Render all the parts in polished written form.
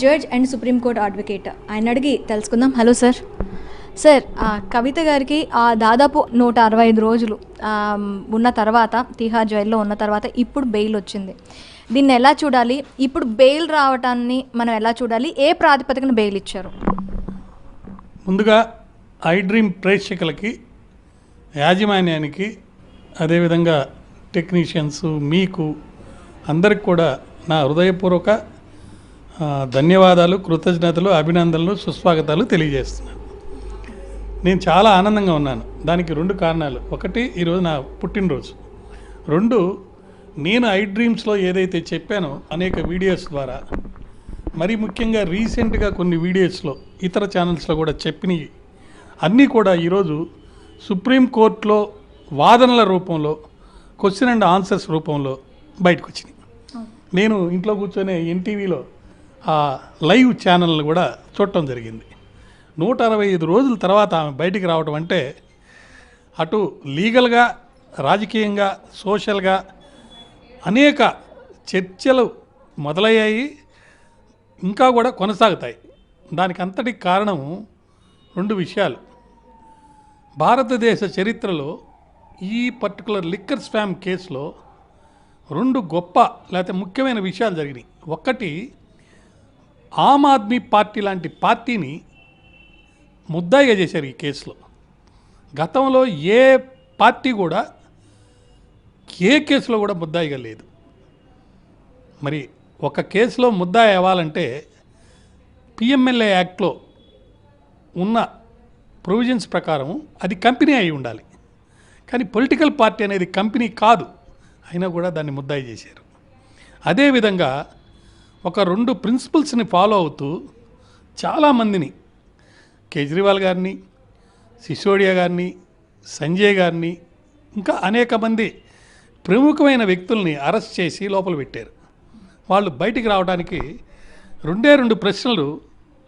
Judge and supreme court advocate ఆయన అడిగి తెలుసుకుందాం. Hello sir. సార్, కవిత గారికి దాదాపు 165 రోజులు ఉన్న తర్వాత, తిహార్ జైల్లో ఉన్న తర్వాత ఇప్పుడు బెయిల్ వచ్చింది. దీన్ని ఎలా చూడాలి? ఇప్పుడు బెయిల్ రావటాన్ని మనం ఎలా చూడాలి? ఏ ప్రాతిపదికన బెయిల్ ఇచ్చారు? ముందుగా ఐ డ్రీమ్ ప్రేక్షకులకి, యాజమాన్యానికి, అదేవిధంగా టెక్నీషియన్స్, మీకు అందరికి కూడా నా హృదయపూర్వక ధన్యవాదాలు, కృతజ్ఞతలు, అభినందనలు, సుస్వాగతాలు తెలియజేస్తున్నాను. నేను చాలా ఆనందంగా ఉన్నాను. దానికి 2 కారణాలు. ఒకటి, ఈరోజు నా పుట్టినరోజు. 2, నేను ఐ డ్రీమ్స్లో ఏదైతే చెప్పానో అనేక వీడియోస్ ద్వారా, మరీ ముఖ్యంగా రీసెంట్గా కొన్ని వీడియోస్లో ఇతర ఛానల్స్లో కూడా చెప్పినవి అన్నీ కూడా ఈరోజు సుప్రీంకోర్టులో వాదనల రూపంలో, క్వశ్చన్ అండ్ ఆన్సర్స్ రూపంలో బయటకు వచ్చినాయి. నేను ఇంట్లో కూర్చొని ఎన్టీవీలో ఆ లైవ్ ఛానల్ని కూడా చూడటం జరిగింది. 165 రోజుల తర్వాత ఆమె బయటికి రావడం అంటే అటు లీగల్గా, రాజకీయంగా, సోషల్గా అనేక చర్చలు మొదలయ్యాయి, ఇంకా కూడా కొనసాగుతాయి. దానికి అంతటికి కారణం 2 విషయాలు. భారతదేశ చరిత్రలో ఈ పర్టికులర్ లిక్కర్ స్కామ్ కేసులో 2 గొప్ప లేకపోతే ముఖ్యమైన విషయాలు జరిగినాయి. ఒకటి, ఆమ్ ఆద్మీ పార్టీ లాంటి పార్టీని ముద్దాయిగా చేశారు ఈ కేసులో. గతంలో ఏ పార్టీ కూడా ఏ కేసులో కూడా ముద్దాయిగా లేదు. మరి ఒక కేసులో ముద్దాయి అవ్వాలంటే పిఎంఎల్ఏ యాక్ట్లో ఉన్న ప్రొవిజన్స్ ప్రకారం అది కంపెనీ అయి ఉండాలి. కానీ పొలిటికల్ పార్టీ అనేది కంపెనీ కాదు, అయినా కూడా దాన్ని ముద్దాయి చేశారు. అదేవిధంగా ఒక 2 ప్రిన్సిపల్స్ని ఫాలో అవుతూ చాలామందిని, కేజ్రీవాల్ గారిని, సిసోడియా గారిని, సంజయ్ గారిని, ఇంకా అనేక మంది ప్రముఖమైన వ్యక్తుల్ని అరెస్ట్ చేసి లోపల పెట్టారు. వాళ్ళు బయటికి రావడానికి 2 ప్రశ్నలు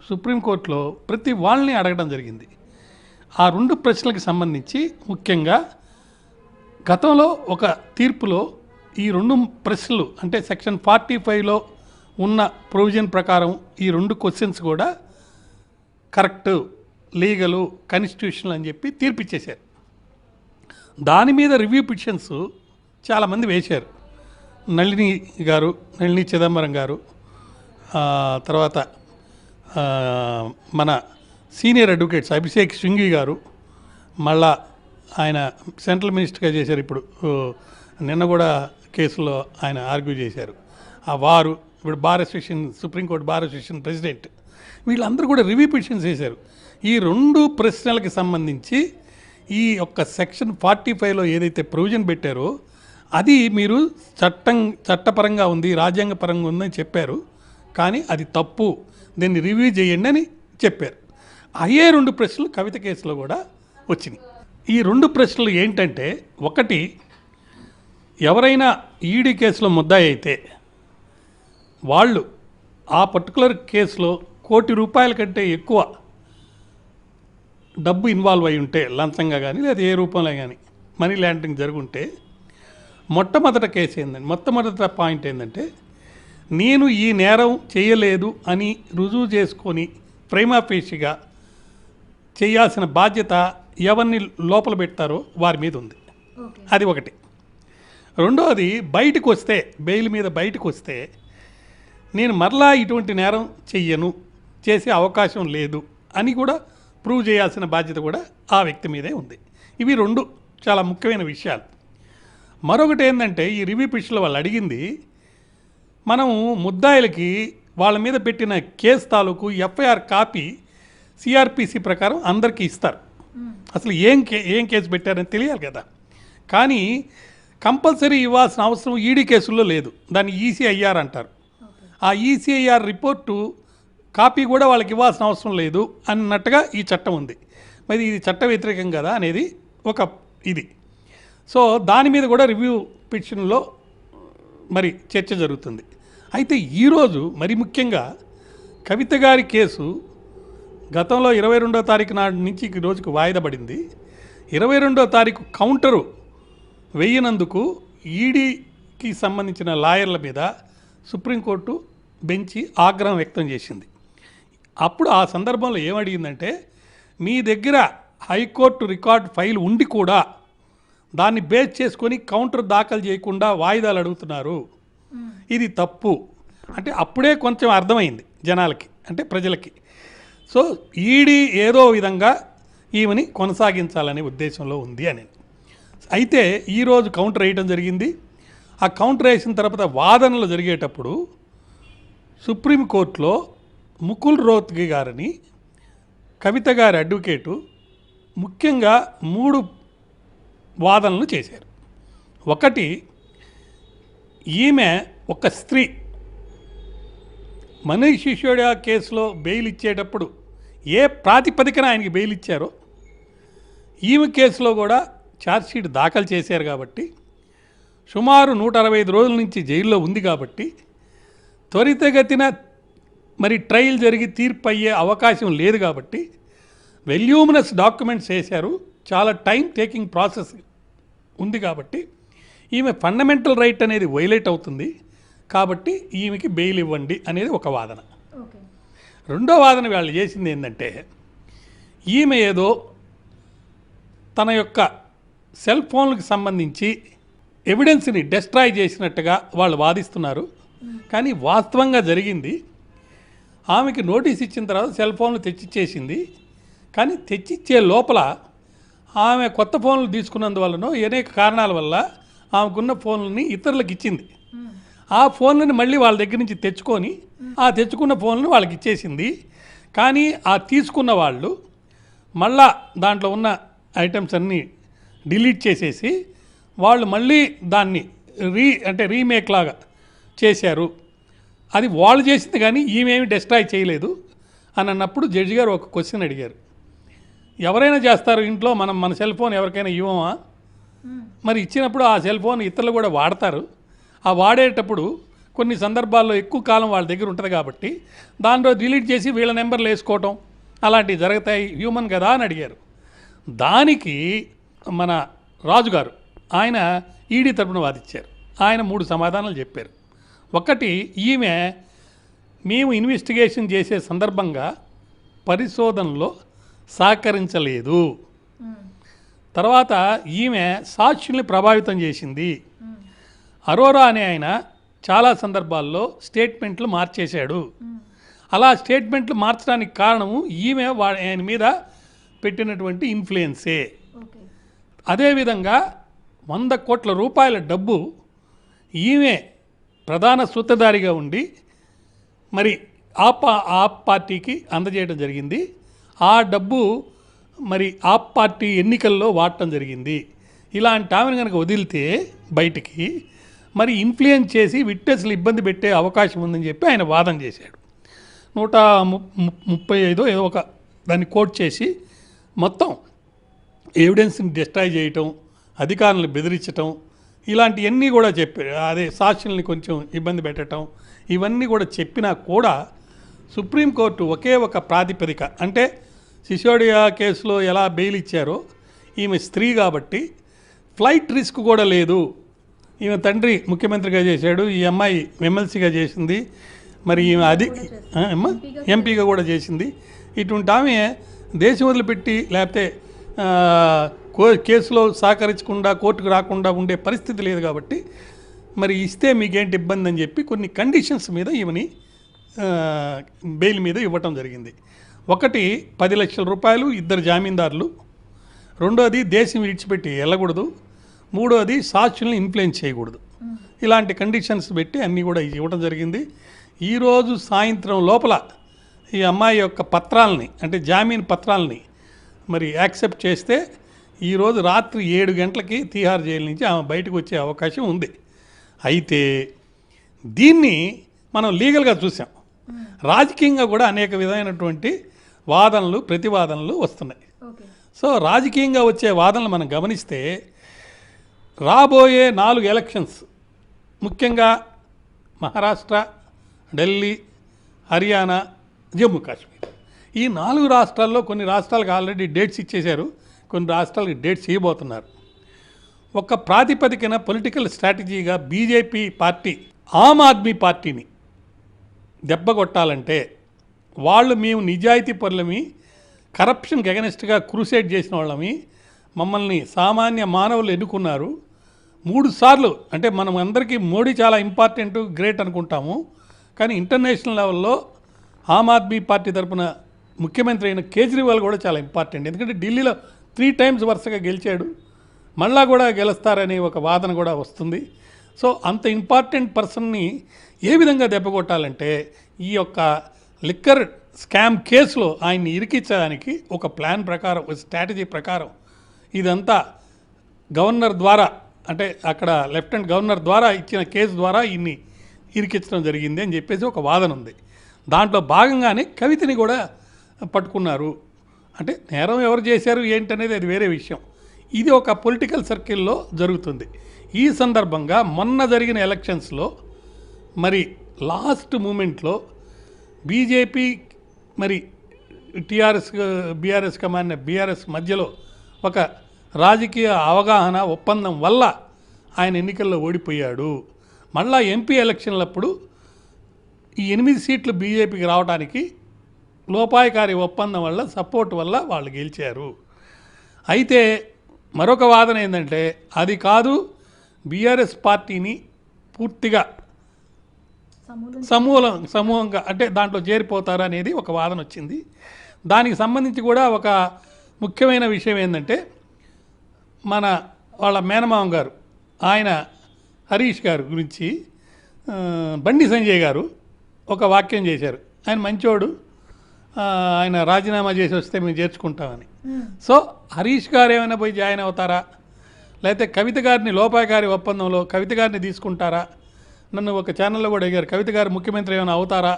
సుప్రీంకోర్టులో ప్రతి వాళ్ళని అడగడం జరిగింది. ఆ 2 ప్రశ్నలకు సంబంధించి ముఖ్యంగా గతంలో ఒక తీర్పులో ఈ 2 ప్రశ్నలు అంటే సెక్షన్ 45లో ఉన్న ప్రొవిజన్ ప్రకారం ఈ 2 క్వశ్చన్స్ కూడా కరెక్ట్, లీగలు, కాన్స్టిట్యూషనల్ అని చెప్పి తీర్పిచ్చేశారు. దాని మీద రివ్యూ పిటిషన్స్ చాలామంది వేశారు. నళిని చిదంబరం గారు, తర్వాత మన సీనియర్ అడ్వకేట్స్ అభిషేక్ సింఘ్వి గారు, మళ్ళా ఆయన సెంట్రల్ మినిస్టర్గా చేశారు. ఇప్పుడు నిన్న కూడా కేసులో ఆయన ఆర్గ్యూ చేశారు. వారు ఇప్పుడు bar association, supreme court bar association president, వీళ్ళందరూ కూడా రివ్యూ పిటిషన్స్ వేశారు. ఈ 2 ప్రశ్నలకు సంబంధించి ఈ యొక్క సెక్షన్ 45లో ఏదైతే ప్రొవిజన్ పెట్టారో అది మీరు చట్టపరంగా ఉంది, రాజ్యాంగపరంగా ఉందని చెప్పారు, కానీ అది తప్పు, దీన్ని రివ్యూ చేయండి అని చెప్పారు. అయ్యే 2 ప్రశ్నలు కవిత కేసులో కూడా వచ్చినాయి. ఈ 2 ప్రశ్నలు ఏంటంటే, ఒకటి, ఎవరైనా ఈడీ కేసులో ముద్దాయి అయితే వాళ్ళు ఆ పర్టికులర్ కేసులో ₹1,00,00,000 కంటే ఎక్కువ డబ్బు ఇన్వాల్వ్ అయి ఉంటే, లంచంగా కానీ లేదా ఏ రూపంలో కానీ మనీ లాండరింగ్ జరుగుంటే, మొట్టమొదట పాయింట్ ఏంటంటే, నేను ఈ నేరం చేయలేదు అని రుజువు చేసుకొని ప్రైమా ఫేషిగా చేయాల్సిన బాధ్యత ఎవరిని లోపల పెడతారో వారి మీద ఉంది. అది ఒకటి. రెండవది, బయటకు వస్తే, బెయిల్ మీద బయటకు వస్తే, నేను మరలా ఇటువంటి నేరం చెయ్యను, చేసే అవకాశం లేదు అని కూడా ప్రూవ్ చేయాల్సిన బాధ్యత కూడా ఆ వ్యక్తి మీదే ఉంది. ఇవి 2 చాలా ముఖ్యమైన విషయాలు. మరొకటి ఏంటంటే, ఈ రివ్యూ పిటిషన్లో వాళ్ళు అడిగింది, మనం ముద్దాయిలకి వాళ్ళ మీద పెట్టిన కేసు తాలూకు ఎఫ్ఐఆర్ కాపీ సిఆర్పిసి ప్రకారం అందరికీ ఇస్తారు. అసలు ఏం కేసు పెట్టారని తెలియాలి కదా. కానీ కంపల్సరీ ఇవ్వాల్సిన అవసరం ఈడీ కేసుల్లో లేదు. దాన్ని ఈసీఐఆర్ అంటారు. ఆ ఈసీఐఆర్ రిపోర్టు కాపీ కూడా వాళ్ళకి ఇవ్వాల్సిన అవసరం లేదు అన్నట్టుగా ఈ చట్టం ఉంది. మరి ఇది చట్ట వ్యతిరేకం కదా అనేది ఒక ఇది. సో దాని మీద కూడా రివ్యూ పిటిషన్లో మరి చర్చ జరుగుతుంది. అయితే ఈరోజు మరి ముఖ్యంగా కవిత గారి కేసు గతంలో 22వ తారీఖు నాటి నుంచి ఈ రోజుకు వాయిదా పడింది. 22వ తారీఖు కౌంటరు వేయనందుకు ఈడీకి సంబంధించిన లాయర్ల మీద సుప్రీంకోర్టు బెంచి ఆగ్రహం వ్యక్తం చేసింది. అప్పుడు ఆ సందర్భంలో ఏమడిగిందంటే, మీ దగ్గర హైకోర్టు రికార్డు ఫైల్ ఉండి కూడా దాన్ని బేస్ చేసుకొని కౌంటర్ దాఖలు చేయకుండా వాయిదాలు అడుగుతున్నారు, ఇది తప్పు అంటే అప్పుడే కొంచెం అర్థమైంది జనాలకి, అంటే ప్రజలకి. సో ఈడీ ఏదో విధంగా ఈమెని కొనసాగించాలనే ఉద్దేశంలో ఉంది అని. అయితే ఈరోజు కౌంటర్ వేయడం జరిగింది. ఆ కౌంటర్ వేసిన తర్వాత వాదనలు జరిగేటప్పుడు సుప్రీంకోర్టులో ముకుల్ రోహత్గి గారిని కవిత గారి అడ్వకేటు ముఖ్యంగా 3 వాదనలు చేశారు. ఒకటి, ఈమె ఒక స్త్రీ, మనీష్ సిసోడియా కేసులో బెయిల్ ఇచ్చేటప్పుడు ఏ ప్రాతిపదికన ఆయనకి బెయిల్ ఇచ్చారో ఈమె కేసులో కూడా ఛార్జ్షీట్ దాఖలు చేశారు కాబట్టి, సుమారు 165 రోజుల నుంచి జైల్లో ఉంది కాబట్టి త్వరితగతిన మరి ట్రయల్ జరిగి తీర్పు అయ్యే అవకాశం లేదు కాబట్టి వెల్యూమినస్ డాక్యుమెంట్స్ వేశారు, చాలా టైం టేకింగ్ ప్రాసెస్ ఉంది కాబట్టి ఈమె ఫండమెంటల్ రైట్ అనేది వైలేట్ అవుతుంది కాబట్టి ఈమెకి బెయిల్ ఇవ్వండి అనేది ఒక వాదన. రెండో వాదన వాళ్ళు చేసింది ఏంటంటే, ఈమె ఏదో తన యొక్క సెల్ ఫోన్లకు సంబంధించి ఎవిడెన్స్ని డెస్ట్రాయ్ చేసినట్టుగా వాళ్ళు వాదిస్తున్నారు. కానీ వాస్తవంగా జరిగింది, ఆమెకి నోటీస్ ఇచ్చిన తర్వాత సెల్ ఫోన్లు తెచ్చిచ్చేసింది. కానీ తెచ్చిచ్చే లోపల ఆమె కొత్త ఫోన్లు తీసుకున్నందువల్లనో అనేక కారణాల వల్ల ఆమెకున్న ఫోన్లని ఇతరులకు ఇచ్చింది. ఆ ఫోన్లని మళ్ళీ వాళ్ళ దగ్గర నుంచి తెచ్చుకొని ఆ తెచ్చుకున్న ఫోన్లను వాళ్ళకి ఇచ్చేసింది. కానీ ఆ తీసుకున్న వాళ్ళు మళ్ళా దాంట్లో ఉన్న ఐటమ్స్ అన్నీ డిలీట్ చేసేసి వాళ్ళు మళ్ళీ దాన్ని రీమేక్ లాగా చేశారు. అది వాళ్ళు చేసింది కానీ ఈమెమి డెస్ట్రాయ్ చేయలేదు అని అన్నప్పుడు జడ్జి గారు ఒక క్వశ్చన్ అడిగారు, ఎవరైనా చేస్తారు ఇంట్లో, మన సెల్ ఫోన్ ఎవరికైనా ఇవ్వమా? మరి ఇచ్చినప్పుడు ఆ సెల్ ఫోన్ ఇతరులు కూడా వాడతారు. ఆ వాడేటప్పుడు కొన్ని సందర్భాల్లో ఎక్కువ కాలం వాళ్ళ దగ్గర ఉంటుంది కాబట్టి దాంట్లో డిలీట్ చేసి వీళ్ళ నెంబర్లు వేసుకోవటం అలాంటివి జరుగుతాయి, హ్యూమన్ కదా అని అడిగారు. దానికి మన రాజుగారు ఆయన ఈడీ తరపున వాదించారు. ఆయన 3 సమాధానాలు చెప్పారు. ఒకటి, ఈమె మేము ఇన్వెస్టిగేషన్ చేసే సందర్భంగా పరిశోధనలో సహకరించలేదు. తర్వాత ఈమె సాక్షుల్ని ప్రభావితం చేసింది. అరోరా అనే ఆయన చాలా సందర్భాల్లో స్టేట్మెంట్లు మార్చేశాడు. అలా స్టేట్మెంట్లు మార్చడానికి కారణము ఈమె ఆయన మీద పెట్టినటువంటి ఇన్ఫ్లుయెన్సే. అదేవిధంగా 100 కోట్ల రూపాయల డబ్బు ఈమె ప్రధాన సూత్రధారిగా ఉండి మరి ఆప్ పార్టీకి అందజేయడం జరిగింది. ఆ డబ్బు మరి ఆప్ పార్టీ ఎన్నికల్లో వాడటం జరిగింది. ఇలాంటి ఆమెను కనుక వదిలితే బయటికి మరి ఇన్ఫ్లుయెన్స్ చేసి విట్నెస్లు ఇబ్బంది పెట్టే అవకాశం ఉందని చెప్పి ఆయన వాదన చేశాడు. 135 ఏదో ఒక దాన్ని కోట్ చేసి మొత్తం ఎవిడెన్స్ని డిస్ట్రాయ్ చేయటం, అధికారులను బెదిరించటం, ఇలాంటివన్నీ కూడా చెప్పారు. అదే సాక్షుల్ని కొంచెం ఇబ్బంది పెట్టడం, ఇవన్నీ కూడా చెప్పినా కూడా సుప్రీంకోర్టు ఒకే ఒక ప్రాతిపదిక, అంటే సిసోడియా కేసులో ఎలా బెయిల్ ఇచ్చారో ఈమె స్త్రీ కాబట్టి ఫ్లైట్ రిస్క్ కూడా లేదు. ఈమె తండ్రి ముఖ్యమంత్రిగా చేశాడు, ఈ అమ్మాయి ఎమ్మెల్సీగా చేసింది, మరి ఈమె ఎంపీగా కూడా చేసింది. ఇటువంటి ఆమె దేశం వదిలిపెట్టి లేకపోతే కేసులో సహకరించకుండా కోర్టుకు రాకుండా ఉండే పరిస్థితి లేదు కాబట్టి మరి ఇస్తే మీకేంటి ఇబ్బంది అని చెప్పి కొన్ని కండిషన్స్ మీద ఈమెని బెయిల్ మీద ఇవ్వటం జరిగింది. ఒకటి 10 లక్షల రూపాయలు, 2 జామీందారులు. రెండోది దేశం విడిచిపెట్టి వెళ్ళకూడదు. మూడోది సాక్షుల్ని ఇన్ఫ్లుయెన్స్ చేయకూడదు. ఇలాంటి కండిషన్స్ పెట్టి అన్నీ కూడా ఇవ్వడం జరిగింది. ఈరోజు సాయంత్రం లోపల ఈ అమ్మాయి యొక్క పత్రాలని, అంటే జామీన్ పత్రాలని మరి యాక్సెప్ట్ చేస్తే ఈరోజు రాత్రి 7 గంటలకి తీహార్ జైలు నుంచి ఆమె బయటకు వచ్చే అవకాశం ఉంది. అయితే దీన్ని మనం లీగల్గా చూసాం, రాజకీయంగా కూడా అనేక విధమైనటువంటి వాదనలు ప్రతివాదనలు వస్తున్నాయి. సో రాజకీయంగా వచ్చే వాదనలు మనం గమనిస్తే రాబోయే 4 ఎలక్షన్స్, ముఖ్యంగా మహారాష్ట్ర, ఢిల్లీ, హర్యానా, జమ్మూ కాశ్మీర్, ఈ 4 రాష్ట్రాల్లో కొన్ని రాష్ట్రాలకు ఆల్రెడీ డేట్స్ ఇచ్చేశారు, కొన్ని రాష్ట్రాలకు డేట్స్ ఇవ్వబోతున్నారు. ఒక ప్రాతిపదికన political స్ట్రాటజీగా BJP party Aam Aadmi పార్టీని దెబ్బ కొట్టాలంటే వాళ్ళు మేము నిజాయితీ పరులమి, కరప్షన్కి ఎగనెస్ట్గా క్రూసైడ్ చేసిన వాళ్ళమి, మమ్మల్ని సామాన్య మానవులు ఎన్నుకున్నారు 3 సార్లు. అంటే మనం అందరికీ మోడీ చాలా ఇంపార్టెంట్, గ్రేట్ అనుకుంటాము. కానీ ఇంటర్నేషనల్ లెవెల్లో ఆమ్ ఆద్మీ పార్టీ తరపున ముఖ్యమంత్రి అయిన కేజ్రీవాల్ కూడా చాలా ఇంపార్టెంట్. ఎందుకంటే ఢిల్లీలో 3 టైమ్స్ వరుసగా గెలిచాడు, మళ్ళా కూడా గెలుస్తారనే ఒక వాదన కూడా వస్తుంది. సో అంత ఇంపార్టెంట్ పర్సన్ని ఏ విధంగా దెబ్బ కొట్టాలంటే ఈ యొక్క లిక్కర్ స్కామ్ కేసులో ఆయన్ని ఇరికించడానికి ఒక ప్లాన్ ప్రకారం, ఒక స్ట్రాటజీ ప్రకారం ఇదంతా గవర్నర్ ద్వారా, అంటే అక్కడ లెఫ్టినెంట్ గవర్నర్ ద్వారా ఇచ్చిన కేసు ద్వారా ఇన్ని ఇరికించడం జరిగింది అని చెప్పేసి ఒక వాదన ఉంది. దాంట్లో భాగంగానే కవితని కూడా పట్టుకున్నారు. అంటే నేరం ఎవరు చేశారు ఏంటనేది అది వేరే విషయం. ఇది ఒక పొలిటికల్ సర్కిల్లో జరుగుతుంది. ఈ సందర్భంగా మొన్న జరిగిన ఎలక్షన్స్లో మరి లాస్ట్ మూమెంట్లో బీజేపీ మరి బీఆర్ఎస్ కమాండ్ బీఆర్ఎస్ మధ్యలో ఒక రాజకీయ అవగాహన ఒప్పందం వల్ల ఆయన ఎన్నికల్లో ఓడిపోయాడు. మళ్ళా ఎంపీ ఎలక్షన్లప్పుడు ఈ 8 సీట్లు బీజేపీకి రావడానికి లోపాయకారి ఒప్పందం వల్ల, సపోర్ట్ వల్ల వాళ్ళు గెలిచారు. అయితే మరొక వాదన ఏంటంటే అది కాదు, బీఆర్ఎస్ పార్టీని పూర్తిగా సమూహంగా అంటే దాంట్లో చేరిపోతారు అనేది ఒక వాదన వచ్చింది. దానికి సంబంధించి కూడా ఒక ముఖ్యమైన విషయం ఏంటంటే వాళ్ళ మేనమామ గారు, ఆయన హరీష్ గారు గురించి బండి సంజయ్ గారు ఒక వాక్యం చేశారు. ఆయన మంచోడు, ఆయన రాజీనామా చేసి వస్తే మేము చేర్చుకుంటామని. సో హరీష్ గారు ఏమైనా పోయి జాయిన్ అవుతారా, లేకపోతే కవిత గారిని లోపాయకారి ఒప్పందంలో కవిత గారిని తీసుకుంటారా? నన్ను ఒక ఛానల్లో కూడా అడిగారు, కవిత గారు ముఖ్యమంత్రి ఏమైనా అవుతారా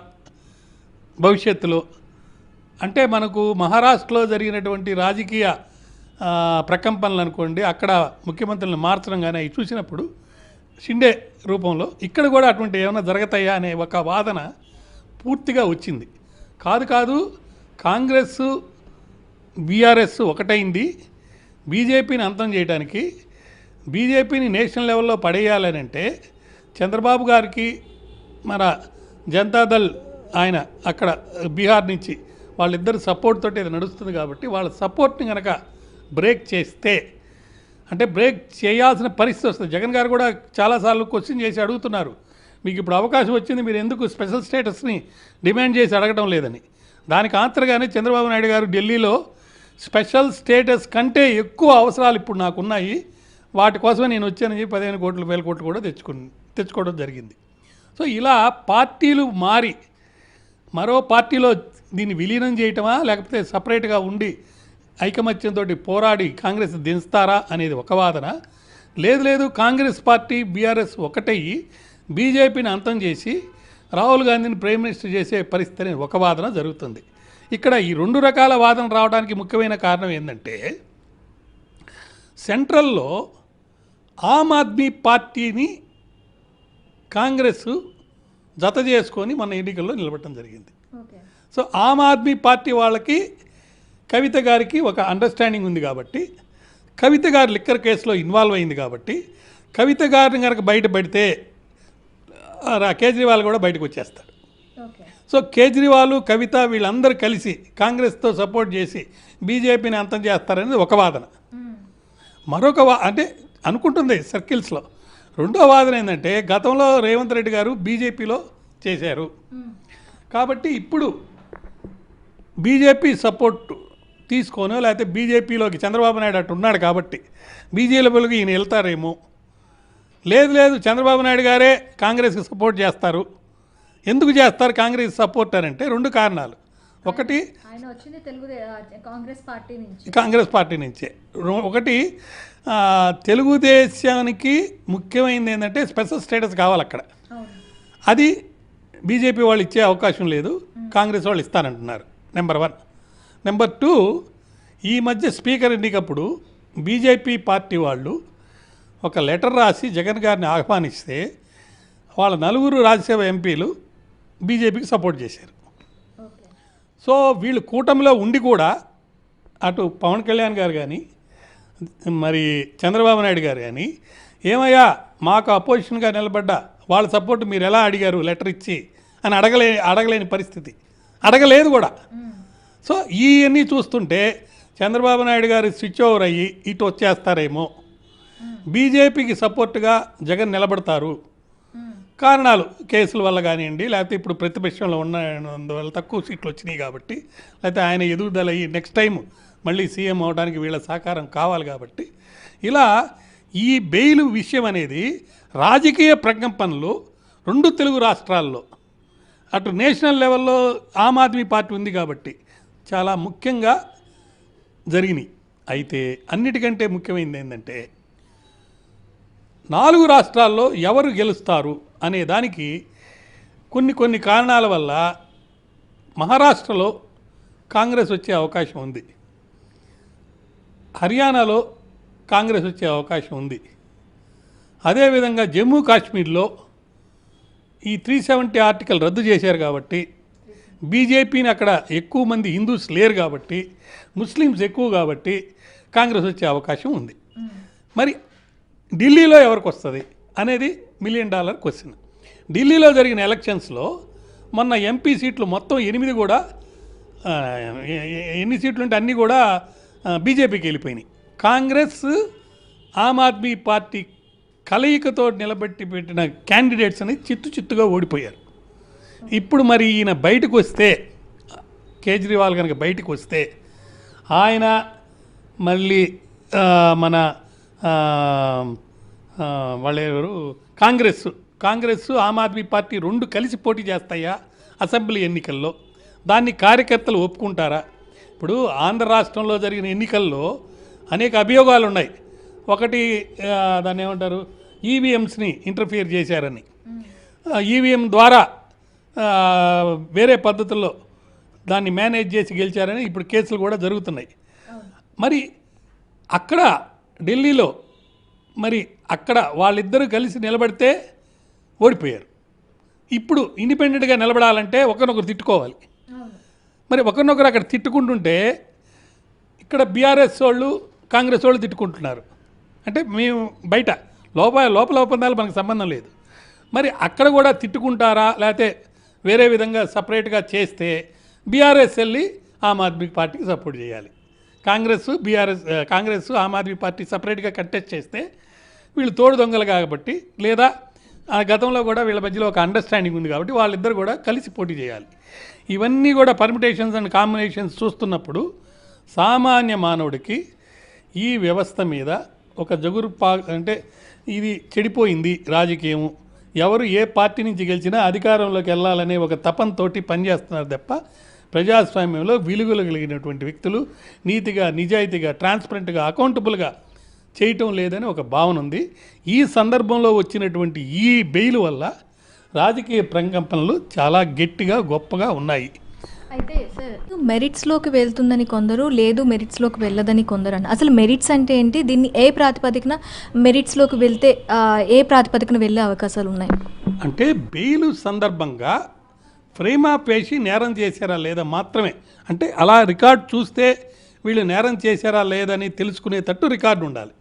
భవిష్యత్తులో అంటే. మనకు మహారాష్ట్రలో జరిగినటువంటి రాజకీయ ప్రకంపనలు అనుకోండి, అక్కడ ముఖ్యమంత్రులను మార్చడం కానీ అవి చూసినప్పుడు షిండే రూపంలో ఇక్కడ కూడా అటువంటి ఏమైనా జరుగుతాయా అనే ఒక వాదన పూర్తిగా వచ్చింది. కాదు కాంగ్రెస్ బీఆర్ఎస్ ఒకటైంది బీజేపీని అంతం చేయడానికి. బీజేపీని నేషనల్ లెవెల్లో పడేయాలని అంటే చంద్రబాబు గారికి మన జనతాదళ్ ఆయన అక్కడ బీహార్ నుంచి వాళ్ళిద్దరు సపోర్ట్ తోటి ఇది నడుస్తుంది కాబట్టి వాళ్ళ సపోర్ట్ని కనుక బ్రేక్ చేస్తే, అంటే బ్రేక్ చేయాల్సిన పరిస్థితి వస్తుంది. జగన్ గారు కూడా చాలాసార్లు క్వశ్చన్ చేసి అడుగుతున్నారు, మీకు ఇప్పుడు అవకాశం వచ్చింది, మీరు ఎందుకు స్పెషల్ స్టేటస్ని డిమాండ్ చేసి అడగడం లేదని. దానికి ఆన్సర్గానే చంద్రబాబు నాయుడు గారు ఢిల్లీలో స్పెషల్ స్టేటస్ కంటే ఎక్కువ అవసరాలు ఇప్పుడు నాకున్నాయి, వాటి కోసమే నేను వచ్చానని చెప్పి 15 కోట్లు 1000 కోట్లు కూడా తెచ్చుకోవడం జరిగింది. సో ఇలా పార్టీలు మారి మరో పార్టీలో దీన్ని విలీనం చేయటమా, లేకపోతే సపరేట్గా ఉండి ఐకమత్యంతో పోరాడి కాంగ్రెస్ దించుతారా అనేది ఒక వాదన. లేదు కాంగ్రెస్ పార్టీ బీఆర్ఎస్ ఒకటయ్యి బీజేపీని అంతం చేసి రాహుల్ గాంధీని ప్రైమ్ మినిస్టర్ చేసే పరిస్థితి అనేది ఒక వాదన జరుగుతుంది. ఇక్కడ ఈ 2 రకాల వాదన రావడానికి ముఖ్యమైన కారణం ఏంటంటే సెంట్రల్లో ఆమ్ ఆద్మీ పార్టీని కాంగ్రెస్ జత చేసుకొని మన ఎన్నికల్లో నిలబడటం జరిగింది. సో ఆమ్ ఆద్మీ పార్టీ వాళ్ళకి కవిత గారికి ఒక అండర్స్టాండింగ్ ఉంది కాబట్టి, కవిత గారు లిక్కర్ కేసులో ఇన్వాల్వ్ అయింది కాబట్టి, కవిత గారిని కనుక బయటపడితే కేజ్రీవాల్ కూడా బయటకు వచ్చేస్తాడు. సో కేజ్రీవాల్ కవిత వీళ్ళందరూ కలిసి కాంగ్రెస్తో సపోర్ట్ చేసి బీజేపీని అంతం చేస్తారనేది ఒక వాదన. మరొక అంటే అనుకుంటుంది సర్కిల్స్లో. రెండో వాదన ఏంటంటే గతంలో రేవంత్ రెడ్డి గారు బీజేపీలో చేశారు కాబట్టి ఇప్పుడు బీజేపీ సపోర్ట్ తీసుకోనో లేకపోతే బీజేపీలోకి చంద్రబాబు నాయుడు అటు ఉన్నాడు కాబట్టి బీజేపీలోకి ఈయన వెళ్తారేమో. లేదు చంద్రబాబు నాయుడు గారే కాంగ్రెస్కి సపోర్ట్ చేస్తారు. ఎందుకు చేస్తారు కాంగ్రెస్ సపోర్ట్ అని అంటే 2 కారణాలు. ఒకటి ఆయన వచ్చింది కాంగ్రెస్ పార్టీ నుంచే. ఒకటి తెలుగుదేశానికి ముఖ్యమైనది ఏంటంటే స్పెషల్ స్టేటస్ కావాలి అక్కడ. అది బీజేపీ వాళ్ళు ఇచ్చే అవకాశం లేదు, కాంగ్రెస్ వాళ్ళు ఇస్తానంటున్నారు. నెంబర్ 1. నెంబర్ 2, ఈ మధ్య స్పీకర్ ఎన్నికప్పుడు బీజేపీ పార్టీ వాళ్ళు ఒక లెటర్ రాసి జగన్ గారిని ఆహ్వానిస్తే వాళ్ళ 4 రాజ్యసభ ఎంపీలు బీజేపీకి సపోర్ట్ చేశారు. సో వీళ్ళు కూటమిలో ఉండి కూడా అటు పవన్ కళ్యాణ్ గారు కానీ మరి చంద్రబాబు నాయుడు గారు కానీ ఏమయ్యా మాకు అపోజిషన్గా నిలబడ్డా వాళ్ళ సపోర్ట్ మీరు ఎలా అడిగారు లెటర్ ఇచ్చి అని అడగలేని పరిస్థితి, అడగలేదు కూడా. సో ఇవన్నీ చూస్తుంటే చంద్రబాబు నాయుడు గారు స్విచ్ ఓవర్ అయ్యి ఇటు వచ్చేస్తారేమో, బీజేపీకి సపోర్ట్గా జగన్ నిలబడతారు. కారణాలు కేసుల వల్ల కానివ్వండి, లేకపోతే ఇప్పుడు ప్రతిపక్షంలో ఉన్నందువల్ల తక్కువ సీట్లు వచ్చినాయి కాబట్టి, లేకపోతే ఆయన ఎదుగుదల అయ్యి నెక్స్ట్ టైం మళ్ళీ సీఎం అవడానికి వీళ్ళ సహకారం కావాలి కాబట్టి, ఇలా ఈ బెయిల్ విషయం అనేది రాజకీయ ప్రకంపనలు రెండు తెలుగు రాష్ట్రాల్లో, అటు నేషనల్ లెవెల్లో ఆమ్ ఆద్మీ పార్టీ ఉంది కాబట్టి చాలా ముఖ్యంగా జరిగినాయి. అయితే అన్నిటికంటే ముఖ్యమైనది ఏంటంటే 4 రాష్ట్రాల్లో ఎవరు గెలుస్తారు అనే దానికి కొన్ని కారణాల వల్ల మహారాష్ట్రలో కాంగ్రెస్ వచ్చే అవకాశం ఉంది, హర్యానాలో కాంగ్రెస్ వచ్చే అవకాశం ఉంది. అదేవిధంగా జమ్మూ కాశ్మీర్లో ఈ 370 ఆర్టికల్ రద్దు చేశారు కాబట్టి బీజేపీని అక్కడ ఎక్కువ మంది హిందూస్ లేరు కాబట్టి, ముస్లిమ్స్ ఎక్కువ కాబట్టి కాంగ్రెస్ వచ్చే అవకాశం ఉంది. మరి ఢిల్లీలో ఎవరికి వస్తుంది అనేది $1 మిలియన్ క్వశ్చన్. ఢిల్లీలో జరిగిన ఎలక్షన్స్లో మొన్న ఎంపీ సీట్లు మొత్తం 8 కూడా ఎన్ని సీట్లు ఉంటే అన్నీ కూడా బీజేపీకి వెళ్ళిపోయినాయి. కాంగ్రెస్ ఆమ్ ఆద్మీ పార్టీ కలయికతో నిలబెట్టి పెట్టిన క్యాండిడేట్స్ అనేది చిత్తుగా ఓడిపోయారు. ఇప్పుడు మరి ఈయన బయటకు వస్తే, కేజ్రీవాల్ కనుక బయటకు వస్తే, ఆయన మళ్ళీ మన వాళ్ళెవరు కాంగ్రెస్ ఆమ్ ఆద్మీ పార్టీ రెండు కలిసి పోటీ చేస్తాయా అసెంబ్లీ ఎన్నికల్లో? దాన్ని కార్యకర్తలు ఒప్పుకుంటారా? ఇప్పుడు ఆంధ్ర రాష్ట్రంలో జరిగిన ఎన్నికల్లో అనేక అభియోగాలు ఉన్నాయి. ఒకటి దాన్ని ఏమంటారు, ఈవీఎంస్ని ఇంటర్ఫియర్ చేశారని, ఈవీఎం ద్వారా వేరే పద్ధతుల్లో దాన్ని మేనేజ్ చేసి గెలిచారని ఇప్పుడు కేసులు కూడా జరుగుతున్నాయి. మరి అక్కడ ఢిల్లీలో మరి అక్కడ వాళ్ళిద్దరూ కలిసి నిలబడితే ఓడిపోయారు. ఇప్పుడు ఇండిపెండెంట్గా నిలబడాలంటే ఒకరినొకరు తిట్టుకోవాలి. మరి ఒకరినొకరు అక్కడ తిట్టుకుంటుంటే ఇక్కడ బీఆర్ఎస్ వాళ్ళు కాంగ్రెస్ వాళ్ళు తిట్టుకుంటున్నారు. అంటే మేము బయట లోపల ఒప్పందాలు మనకు సంబంధం లేదు. మరి అక్కడ కూడా తిట్టుకుంటారా, లేకపోతే వేరే విధంగా సపరేట్గా చేస్తే బీఆర్ఎస్ వెళ్ళి ఆమ్ ఆద్మీ పార్టీకి సపోర్ట్ చేయాలి. కాంగ్రెస్ ఆమ్ ఆద్మీ పార్టీ సపరేట్గా కంటెస్ట్ చేస్తే వీళ్ళు తోడు దొంగలు కాబట్టి, లేదా గతంలో కూడా వీళ్ళ మధ్యలో ఒక అండర్స్టాండింగ్ ఉంది కాబట్టి వాళ్ళిద్దరు కూడా కలిసి పోటీ చేయాలి. ఇవన్నీ కూడా పర్మిటేషన్స్ అండ్ కాంబినేషన్స్ చూస్తున్నప్పుడు సామాన్య మానవుడికి ఈ వ్యవస్థ మీద ఒక అంటే ఇది చెడిపోయింది రాజకీయం, ఎవరు ఏ పార్టీ నుంచి గెలిచినా అధికారంలోకి వెళ్ళాలనే ఒక తపంతోటి పనిచేస్తున్నారు తప్ప ప్రజాస్వామ్యంలో విలువలు కలిగినటువంటి వ్యక్తులు నీతిగా, నిజాయితీగా, ట్రాన్స్పరెంట్గా, అకౌంటబుల్గా చేయటం లేదని ఒక భావన ఉంది. ఈ సందర్భంలో వచ్చినటువంటి ఈ బెయిల్ వల్ల రాజకీయ ప్రకంపనలు చాలా గట్టిగా గొప్పగా ఉన్నాయి. అయితే సార్, మెరిట్స్లోకి వెళ్తుందని కొందరు, లేదు మెరిట్స్లోకి వెళ్ళదని కొందరు అన్న. అసలు మెరిట్స్ అంటే ఏంటి? దీన్ని ఏ ప్రాతిపదికన మెరిట్స్లోకి వెళ్తే ఏ ప్రాతిపదికన వెళ్ళే అవకాశాలు ఉన్నాయి? అంటే బెయిల్ సందర్భంగా ఫ్రేమ్ ఆఫ్ వేసి నేరం చేశారా లేదా మాత్రమే. అంటే అలా రికార్డు చూస్తే వీళ్ళు నేరం చేశారా లేదని తెలుసుకునేటట్టు రికార్డు ఉండాలి.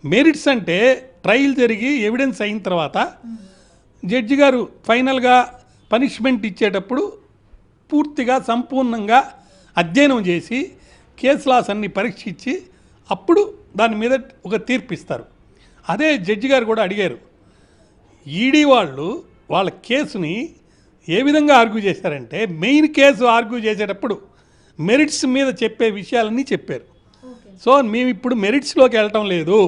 మెరిట్స్ అంటే ట్రయల్ జరిగి ఎవిడెన్స్ అయిన తర్వాత జడ్జి గారు ఫైనల్గా పనిష్మెంట్ ఇచ్చేటప్పుడు పూర్తిగా సంపూర్ణంగా అధ్యయనం చేసి కేసు లాస్ అన్ని పరీక్షించి అప్పుడు దాని మీద ఒక తీర్పు ఇస్తారు. అదే జడ్జి గారు కూడా అడిగారు, ఈడీ వాళ్ళ కేసుని ఏ విధంగా ఆర్గ్యూ చేశారంటే, మెయిన్ కేసు ఆర్గ్యూ చేసేటప్పుడు మెరిట్స్ మీద చెప్పే విషయాలన్నీ చెప్పారు. సో మేము ఇప్పుడు మెరిట్స్లోకి వెళ్ళటం లేదు,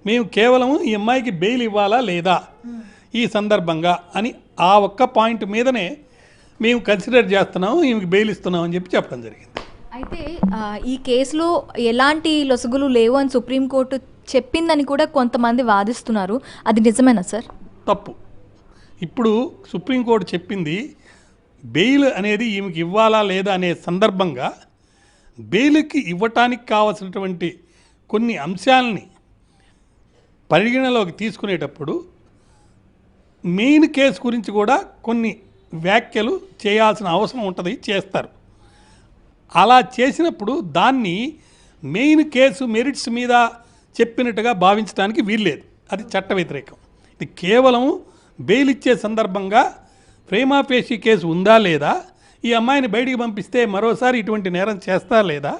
మేము కేవలం ఈ అమ్మాయికి బెయిల్ ఇవ్వాలా లేదా ఈ సందర్భంగా అని ఆ ఒక్క పాయింట్ మీదనే మేము కన్సిడర్ చేస్తున్నాము, ఈమెకి బెయిల్ ఇస్తున్నాం అని చెప్పడం జరిగింది. అయితే ఈ కేసులో ఎలాంటి లొసుగులు లేవు అని సుప్రీంకోర్టు చెప్పిందని కూడా కొంతమంది వాదిస్తున్నారు. అది నిజమేనా సార్? తప్పు. ఇప్పుడు సుప్రీంకోర్టు చెప్పింది బెయిల్ అనేది ఈమెకి ఇవ్వాలా లేదా అనే సందర్భంగా బెయిల్కి ఇవ్వటానికి కావాల్సినటువంటి కొన్ని అంశాలని పరిగణలోకి తీసుకునేటప్పుడు మెయిన్ కేసు గురించి కూడా కొన్ని వ్యాఖ్యలు చేయాల్సిన అవసరం ఉంటుంది, చేస్తారు. అలా చేసినప్పుడు దాన్ని మెయిన్ కేసు మెరిట్స్ మీద చెప్పినట్టుగా భావించడానికి వీల్లేదు, అది చట్ట వ్యతిరేకం. ఇది కేవలం బెయిల్ ఇచ్చే సందర్భంగా ప్రేమా ఫేషీ కేసు ఉందా లేదా, ఈ అమ్మాయిని బయటికి పంపిస్తే మరోసారి ఇటువంటి నేరం చేస్తా లేదా,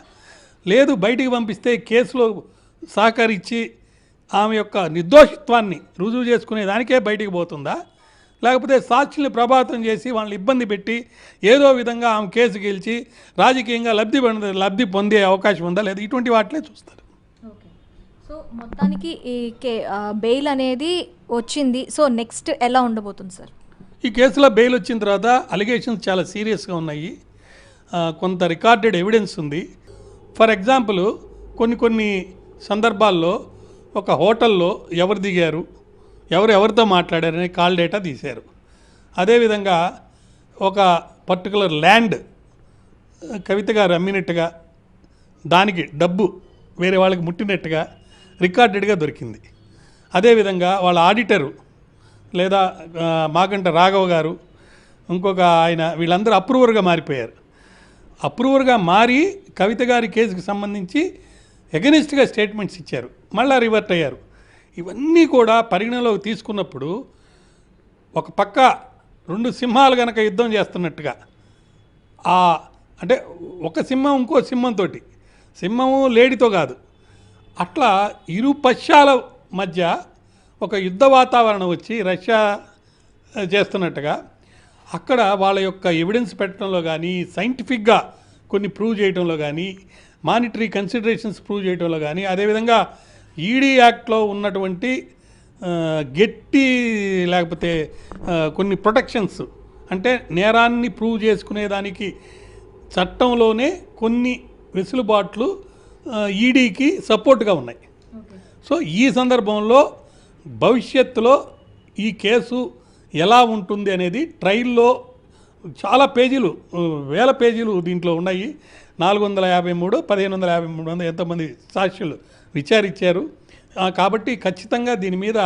లేదు బయటికి పంపిస్తే కేసులో సహకరించి ఆమె యొక్క నిర్దోషిత్వాన్ని రుజువు చేసుకునే దానికే బయటికి పోతుందా, లేకపోతే సాక్షుల్ని ప్రభావితం చేసి వాళ్ళని ఇబ్బంది పెట్టి ఏదో విధంగా ఆమె కేసు గెలిచి రాజకీయంగా లబ్ధి పొందే అవకాశం ఉందా లేదా, ఇటువంటి వాటినే చూస్తారు. ఓకే, సో మొత్తానికి ఈ బెయిల్ అనేది వచ్చింది. సో నెక్స్ట్ ఎలా ఉండబోతుంది సార్? ఈ కేసులో బెయిల్ వచ్చిన తర్వాత అలిగేషన్స్ చాలా సీరియస్గా ఉన్నాయి. కొంత రికార్డెడ్ ఎవిడెన్స్ ఉంది. ఫర్ ఎగ్జాంపుల్ కొన్ని సందర్భాల్లో ఒక హోటల్లో ఎవరు దిగారు, ఎవరితో మాట్లాడారని కాల్ డేటా తీశారు. అదేవిధంగా ఒక పర్టికులర్ ల్యాండ్ కవిత గారు అమ్మినట్టుగా దానికి డబ్బు వేరే వాళ్ళకి ముట్టినట్టుగా రికార్డెడ్గా దొరికింది. అదేవిధంగా వాళ్ళ ఆడిటరు లేదా మాగంట రాఘవ గారు, ఇంకొక ఆయన, వీళ్ళందరూ అప్రూవర్గా మారిపోయారు. అప్రూవర్గా మారి కవిత గారి కేసుకు సంబంధించి ఎగనిస్ట్గా స్టేట్మెంట్స్ ఇచ్చారు, మళ్ళీ రివర్ట్ అయ్యారు. ఇవన్నీ కూడా పరిగణలోకి తీసుకున్నప్పుడు ఒక పక్క రెండు సింహాలు కనుక యుద్ధం చేస్తున్నట్టుగా, అంటే ఒక సింహం ఇంకో సింహంతో, సింహము లేడితో కాదు, అట్లా ఇరు పక్షాల మధ్య ఒక యుద్ధ వాతావరణం వచ్చి రష్యా చేస్తున్నట్టుగా అక్కడ వాళ్ళ యొక్క ఎవిడెన్స్ పెట్టడంలో కానీ, సైంటిఫిక్గా కొన్ని ప్రూవ్ చేయడంలో కానీ, మానిటరీ కన్సిడరేషన్స్ ప్రూవ్ చేయడంలో కానీ, అదేవిధంగా ఈడీ యాక్ట్లో ఉన్నటువంటి గట్టి లేకపోతే కొన్ని ప్రొటెక్షన్స్, అంటే నేరాన్ని ప్రూవ్ చేసుకునేదానికి చట్టంలోనే కొన్ని వెసులుబాట్లు ఈడీకి సపోర్ట్గా ఉన్నాయి. సో ఈ సందర్భంలో భవిష్యత్తులో ఈ కేసు ఎలా ఉంటుంది అనేది ట్రయల్లో చాలా పేజీలు, వేల పేజీలు దీంట్లో ఉన్నాయి. 453, 1553 ఎంతమంది సాక్షులు విచారించారు. కాబట్టి ఖచ్చితంగా దీని మీద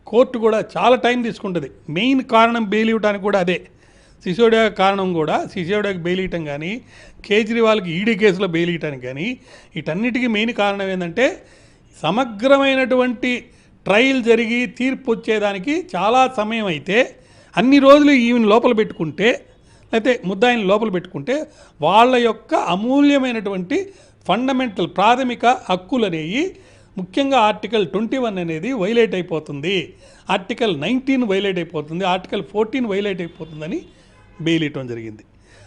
కోర్టు కూడా చాలా టైం తీసుకుంటుంది. మెయిన్ కారణం బెయిల్ ఇవ్వడానికి కూడా అదే. సిసోడియా కారణం కూడా, సిసోడియాకి బెయిల్ ఇవ్వటం కానీ, కేజ్రీవాల్కి ఈడీ కేసులో బెయిల్ ఇవ్వటానికి కానీ, వీటన్నిటికీ మెయిన్ కారణం ఏంటంటే సమగ్రమైనటువంటి ట్రయల్ జరిగి తీర్పు వచ్చేదానికి చాలా సమయం అయితే, అన్ని రోజులు ఈమెను లోపల పెట్టుకుంటే, లేకపోతే ముద్దాయిని లోపల పెట్టుకుంటే వాళ్ళ యొక్క అమూల్యమైనటువంటి ఫండమెంటల్ ప్రాథమిక హక్కులు అనేవి, ముఖ్యంగా ఆర్టికల్ 21 అనేది వైలేట్ అయిపోతుంది, ఆర్టికల్ 19 వైలేట్ అయిపోతుంది, ఆర్టికల్ 14 వైలేట్ అయిపోతుందని బెయిల్ ఇవ్వడం జరిగింది.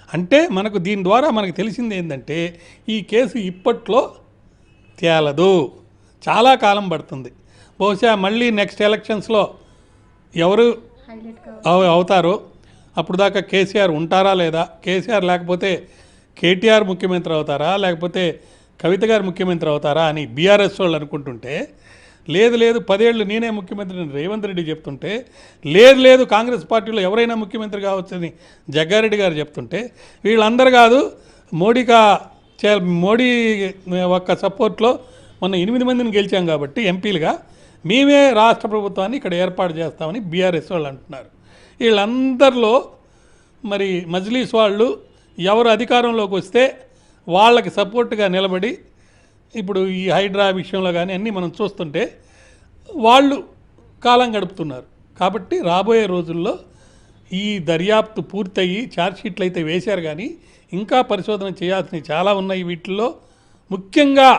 అంటే మనకు దీని ద్వారా మనకు తెలిసింది ఏంటంటే ఈ కేసు ఇప్పట్లో తేలదు, చాలా కాలం పడుతుంది. బహుశా మళ్ళీ నెక్స్ట్ ఎలక్షన్స్లో ఎవరు అవుతారో అప్పుడు దాకా కేసీఆర్ ఉంటారా లేదా, కేసీఆర్ లేకపోతే కేటీఆర్ ముఖ్యమంత్రి అవుతారా, లేకపోతే కవిత గారు ముఖ్యమంత్రి అవుతారా అని బీఆర్ఎస్ వాళ్ళు అనుకుంటుంటే, లేదు 10 ఏళ్ళు నేనే ముఖ్యమంత్రిని రేవంత్ రెడ్డి చెప్తుంటే, లేదు కాంగ్రెస్ పార్టీలో ఎవరైనా ముఖ్యమంత్రి కావచ్చని జగ్గారెడ్డి గారు చెప్తుంటే, వీళ్ళందరూ కాదు మోడీ ఒక్క సపోర్ట్లో మొన్న 8 మందిని గెలిచాం కాబట్టి ఎంపీలుగా మేమే రాష్ట్ర ప్రభుత్వాన్ని ఇక్కడ ఏర్పాటు చేస్తామని బీఆర్ఎస్ వాళ్ళు అంటున్నారు. వీళ్ళందరిలో మరి మజ్లీస్ వాళ్ళు ఎవరు అధికారంలోకి వస్తే వాళ్ళకి సపోర్ట్గా నిలబడి, ఇప్పుడు ఈ హైడ్రా విషయంలో కానీ అన్నీ మనం చూస్తుంటే వాళ్ళు కాలం గడుపుతున్నారు. కాబట్టి రాబోయే రోజుల్లో ఈ దర్యాప్తు పూర్తయ్యి ఛార్జ్షీట్లు అయితే వేశారు, కానీ ఇంకా పరిశోధన చేయాల్సినవి చాలా ఉన్నాయి. వీటిల్లో ముఖ్యంగా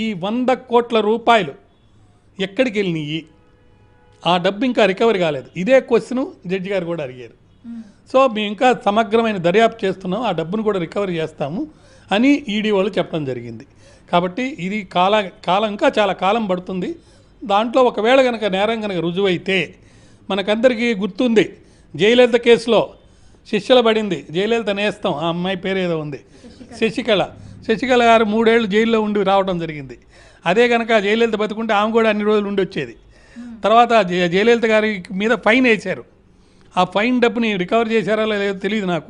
ఈ 100 కోట్ల రూపాయలు ఎక్కడికి వెళ్ళినాయి, ఆ డబ్బు ఇంకా రికవరీ కాలేదు. ఇదే క్వశ్చను జడ్జి గారు కూడా అడిగారు. సో మేము ఇంకా సమగ్రమైన దర్యాప్తు చేస్తున్నాం, ఆ డబ్బును కూడా రికవరీ చేస్తాము అని ఈడీ వాళ్ళు చెప్పడం జరిగింది. కాబట్టి ఇది కాలం ఇంకా చాలా కాలం పడుతుంది. దాంట్లో ఒకవేళ కనుక నేరం కనుక రుజువైతే, మనకందరికీ గుర్తుంది జయలలిత కేసులో శిక్షలు పడింది, జయలలిత నేస్తం, ఆ అమ్మాయి పేరు ఏదో ఉంది, శశికళ గారు 3 ఏళ్ళు జైల్లో ఉండి రావడం జరిగింది. అదే కనుక జయలలిత బతుకుంటే ఆమె కూడా అన్ని రోజులు ఉండి వచ్చేది. తర్వాత జయలలిత గారి మీద ఫైన్ వేశారు. ఆ ఫైన్ డబ్బుని రికవర్ చేశారా లేదో తెలియదు నాకు.